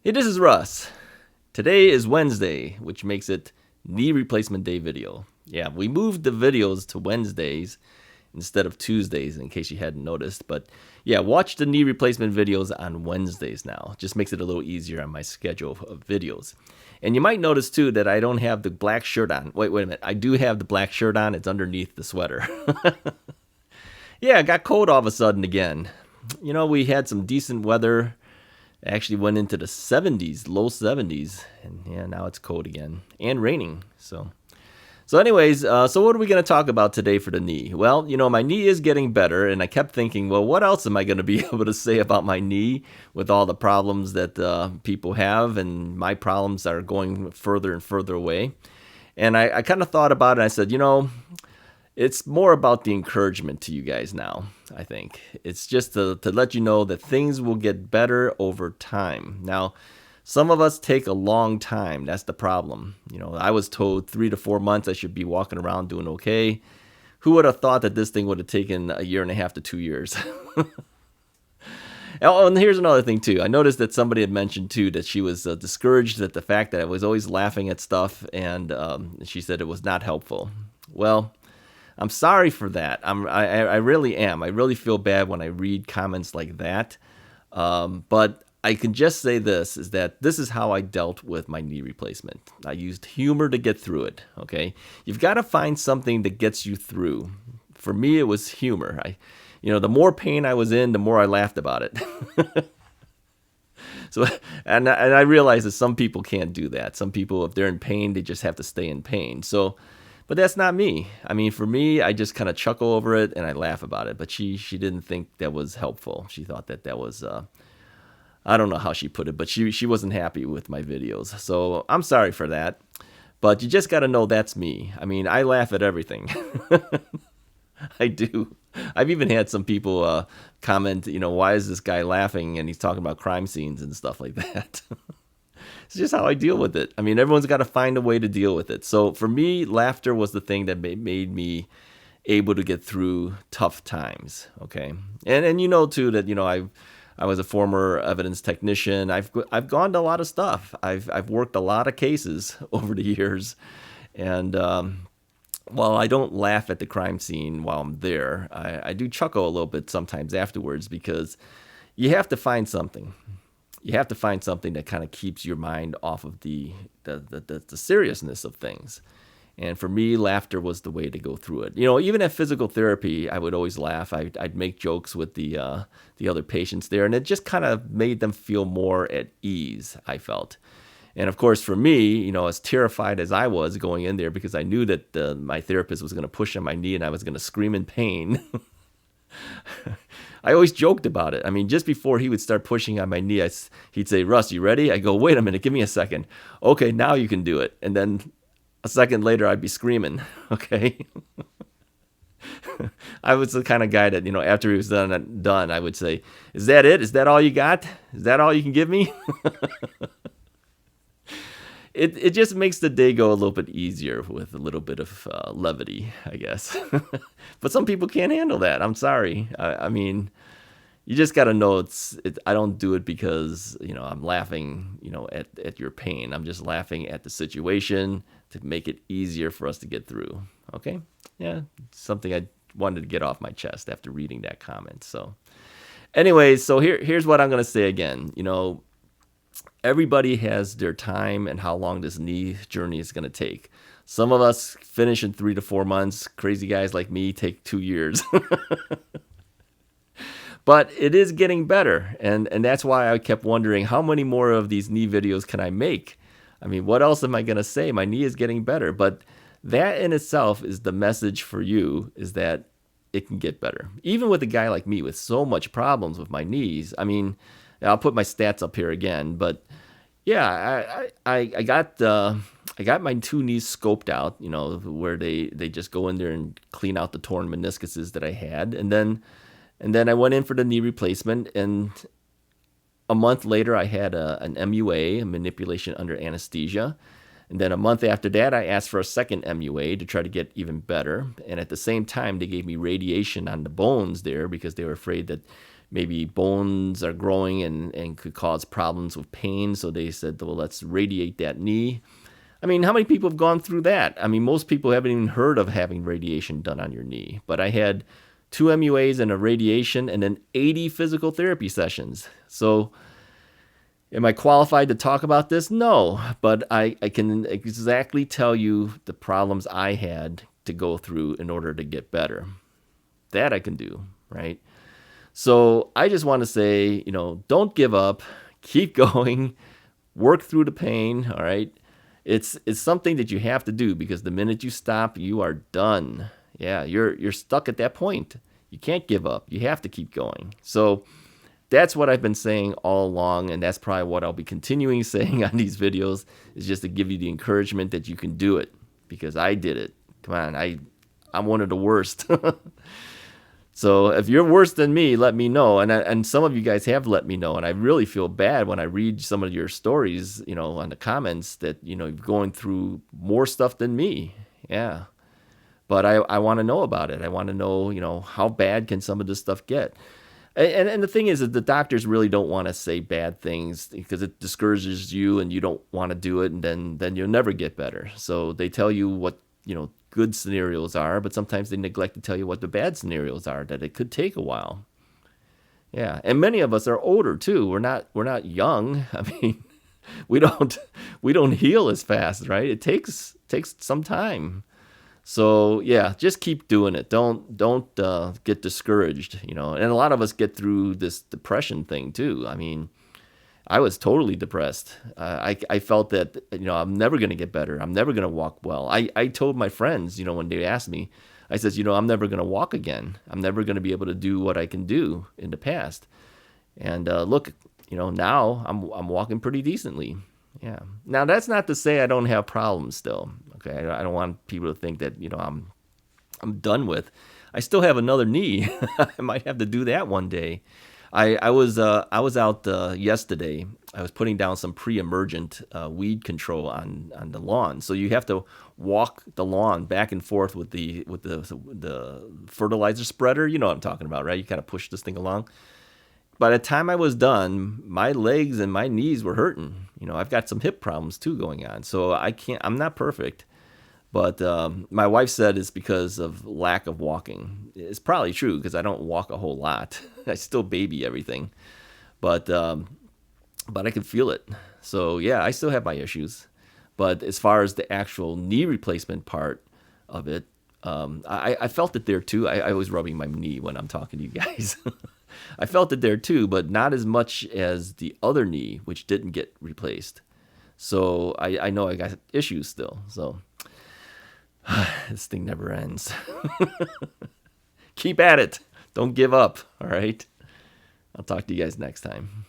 Hey, this is Russ. Today is Wednesday, which makes it knee replacement day video. Yeah, we moved the videos to Wednesdays instead of Tuesdays in case you hadn't noticed. But yeah, watch the knee replacement videos on Wednesdays now. Just makes it a little easier on my schedule of videos. And you might notice too that I don't have the black shirt on. Wait a minute. I do have the black shirt on. It's underneath the sweater. Yeah, it got cold all of a sudden again. We had some decent weather. Actually went into the 70s, low 70s, and yeah, now it's cold again and raining. So anyways, so what are we going to talk about today for the knee? Well, my knee is getting better, and I kept thinking, well, what else am I going to be able to say about my knee with all the problems that people have, and my problems are going further and further away. And I kind of thought about it, and I said, it's more about the encouragement to you guys now, I think. It's just to let you know that things will get better over time. Now, some of us take a long time. That's the problem. I was told 3 to 4 months I should be walking around doing okay. Who would have thought that this thing would have taken a year and a half to 2 years? Oh, and here's another thing, too. I noticed that somebody had mentioned, too, that she was discouraged at the fact that I was always laughing at stuff, and she said it was not helpful. Well, I'm sorry for that. I really am. I really feel bad when I read comments like that. But I can just say this, is that this is how I dealt with my knee replacement. I used humor to get through it, okay? You've got to find something that gets you through. For me, it was humor. The more pain I was in, the more I laughed about it. So, and I realize that some people can't do that. Some people, if they're in pain, they just have to stay in pain. But that's not me. I mean, for me, I just kind of chuckle over it and I laugh about it. But she didn't think that was helpful. She thought that was, I don't know how she put it, but she wasn't happy with my videos. So I'm sorry for that. But you just got to know that's me. I mean, I laugh at everything. I do. I've even had some people comment, why is this guy laughing? And he's talking about crime scenes and stuff like that. It's just how I deal with it. I mean, everyone's got to find a way to deal with it. So for me, laughter was the thing that made me able to get through tough times. Okay, and too that I was a former evidence technician. I've gone to a lot of stuff. I've worked a lot of cases over the years, and while I don't laugh at the crime scene while I'm there, I do chuckle a little bit sometimes afterwards because you have to find something. You have to find something that kind of keeps your mind off of the seriousness of things. And for me, laughter was the way to go through it. Even at physical therapy, I would always laugh. I'd make jokes with the other patients there, and it just kind of made them feel more at ease, I felt. And of course, for me, as terrified as I was going in there because I knew that my therapist was going to push on my knee and I was going to scream in pain. I always joked about it. I mean, just before he would start pushing on my knee, he'd say, "Russ, you ready?" I go, "Wait a minute, give me a second." "Okay, now you can do it." And then a second later, I'd be screaming. Okay. I was the kind of guy that, after he was done, I would say, "Is that it? Is that all you got? Is that all you can give me?" It just makes the day go a little bit easier with a little bit of levity, I guess. But some people can't handle that. I'm sorry. I mean, you just got to know I don't do it because, I'm laughing, at your pain. I'm just laughing at the situation to make it easier for us to get through. Okay? Yeah, something I wanted to get off my chest after reading that comment. So anyways, so here's what I'm going to say again. Everybody has their time and how long this knee journey is going to take. Some of us finish in 3 to 4 months. Crazy guys like me take 2 years. But it is getting better. And that's why I kept wondering, how many more of these knee videos can I make? I mean, what else am I going to say? My knee is getting better. But that in itself is the message for you, is that it can get better. Even with a guy like me with so much problems with my knees. I mean, I'll put my stats up here again, but yeah, I got my 2 knees scoped out, where they just go in there and clean out the torn meniscuses that I had, and then I went in for the knee replacement, and a month later I had an MUA, a manipulation under anesthesia. And then a month after that, I asked for a second MUA to try to get even better. And at the same time, they gave me radiation on the bones there because they were afraid that maybe bones are growing and could cause problems with pain. So they said, well, let's radiate that knee. I mean, how many people have gone through that? I mean, most people haven't even heard of having radiation done on your knee. But I had 2 MUAs and a radiation and then 80 physical therapy sessions. So am I qualified to talk about this? No, but I can exactly tell you the problems I had to go through in order to get better. That I can do, right? So I just want to say, don't give up, keep going, work through the pain, all right? It's something that you have to do, because the minute you stop, you are done. Yeah, you're stuck at that point. You can't give up. You have to keep going. So that's what I've been saying all along, and that's probably what I'll be continuing saying on these videos, is just to give you the encouragement that you can do it, because I did it. Come on, I'm one of the worst. So if you're worse than me, let me know. And some of you guys have let me know, and I really feel bad when I read some of your stories, on the comments, that you're going through more stuff than me. Yeah. But I want to know about it. I want to know, how bad can some of this stuff get? And the thing is that the doctors really don't want to say bad things, because it discourages you and you don't want to do it, and then you'll never get better. So they tell you what, good scenarios are, but sometimes they neglect to tell you what the bad scenarios are, that it could take a while. Yeah, and many of us are older too. We're not young. I mean, we don't heal as fast, right? It takes some time. So yeah, just keep doing it. Don't get discouraged, And a lot of us get through this depression thing too. I mean, I was totally depressed. I felt that, I'm never going to get better. I'm never going to walk well. I told my friends, when they asked me, I said, I'm never going to walk again. I'm never going to be able to do what I can do in the past. And look, now I'm walking pretty decently. Yeah. Now, that's not to say I don't have problems still. Okay. I don't want people to think that, I'm done with. I still have another knee. I might have to do that one day. I was out yesterday. I was putting down some pre-emergent weed control on the lawn. So you have to walk the lawn back and forth with the fertilizer spreader. You know what I'm talking about, right? You kind of push this thing along. By the time I was done, my legs and my knees were hurting. I've got some hip problems too going on. So I'm not perfect. But my wife said it's because of lack of walking. It's probably true, because I don't walk a whole lot. I still baby everything. But I can feel it. So yeah, I still have my issues. But as far as the actual knee replacement part of it, I felt it there too. I was rubbing my knee when I'm talking to you guys. I felt it there too, but not as much as the other knee, which didn't get replaced. So I know I got issues still. So this thing never ends. Keep at it. Don't give up. All right. I'll talk to you guys next time.